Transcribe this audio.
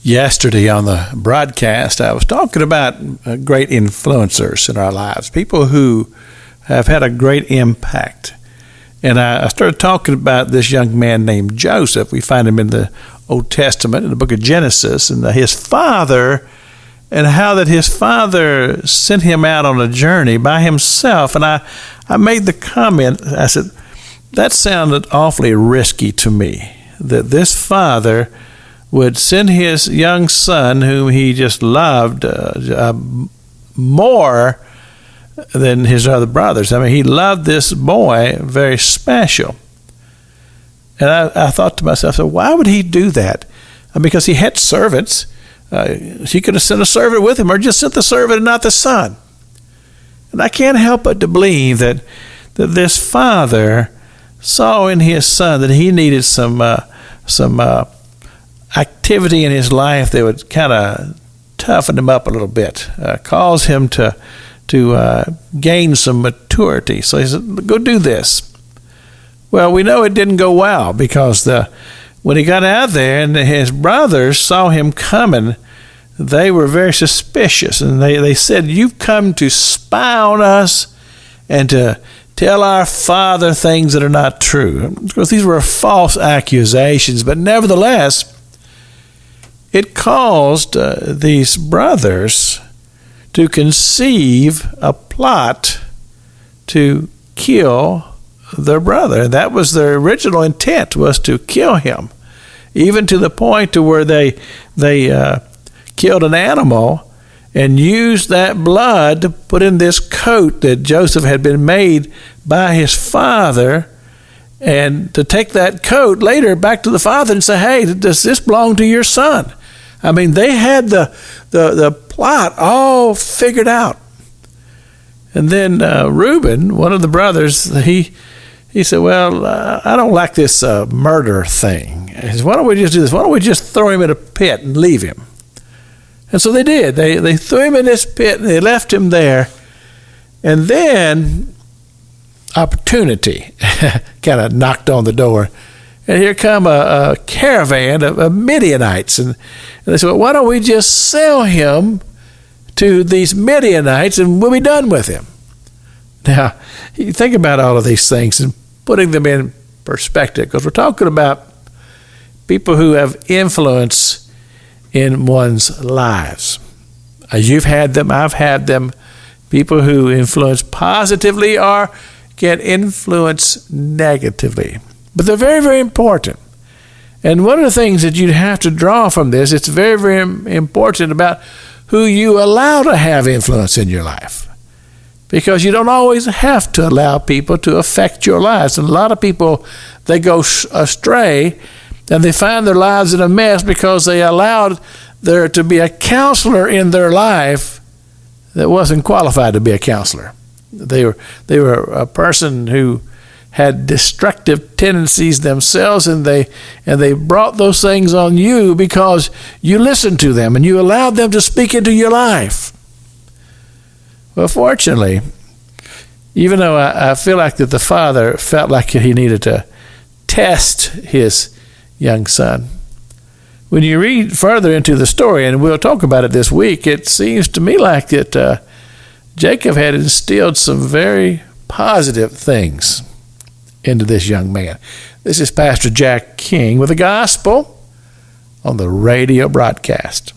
Yesterday on the broadcast, I was talking about great influencers in our lives, people who have had a great impact. And I started talking about this young man named Joseph. We find him in the Old Testament, in the book of Genesis, and his father, and how that his father sent him out on a journey by himself. And I made the comment, I said, that sounded awfully risky to me, that this father would send his young son, whom he just loved more than his other brothers. I mean, he loved this boy very special. And I thought to myself, so why would he do that? Because he had servants. He could have sent a servant with him, or just sent the servant and not the son. And I can't help but to believe that this father saw in his son that he needed some activity in his life that would kind of toughen him up a little bit, cause him to gain some maturity. So he said, go do this. Well, we know it didn't go well, because when he got out there and his brothers saw him coming, they were very suspicious, and they said, you've come to spy on us and to tell our father things that are not true. Of course, these were false accusations, but nevertheless, it caused these brothers to conceive a plot to kill their brother. That was their original intent, was to kill him, even to the point to where they killed an animal and used that blood to put in this coat that Joseph had been made by his father, and to take that coat later back to the father and say, hey, does this belong to your son? I mean, they had the plot all figured out. And then Reuben, one of the brothers, he said, well, I don't like this murder thing. He said, why don't we just do this? Why don't we just throw him in a pit and leave him? And so they did. They threw him in this pit, and they left him there. And then opportunity kind of knocked on the door. And here come a caravan of Midianites. And they said, well, why don't we just sell him to these Midianites and we'll be done with him? Now, you think about all of these things and putting them in perspective, because we're talking about people who have influence in one's lives. You've had them, I've had them, people who influence positively or can influence negatively. But they're very, very important. And one of the things that you'd have to draw from this, it's very, very important about who you allow to have influence in your life. Because you don't always have to allow people to affect your lives. And a lot of people, they go astray and they find their lives in a mess because they allowed there to be a counselor in their life that wasn't qualified to be a counselor. They were a person who had destructive tendencies themselves, and they brought those things on you because you listened to them and you allowed them to speak into your life. Well, fortunately, even though I feel like that the father felt like he needed to test his young son, when you read further into the story, and we'll talk about it this week, it seems to me like that Jacob had instilled some very positive things into this young man. This is Pastor Jack King with the gospel on the radio broadcast.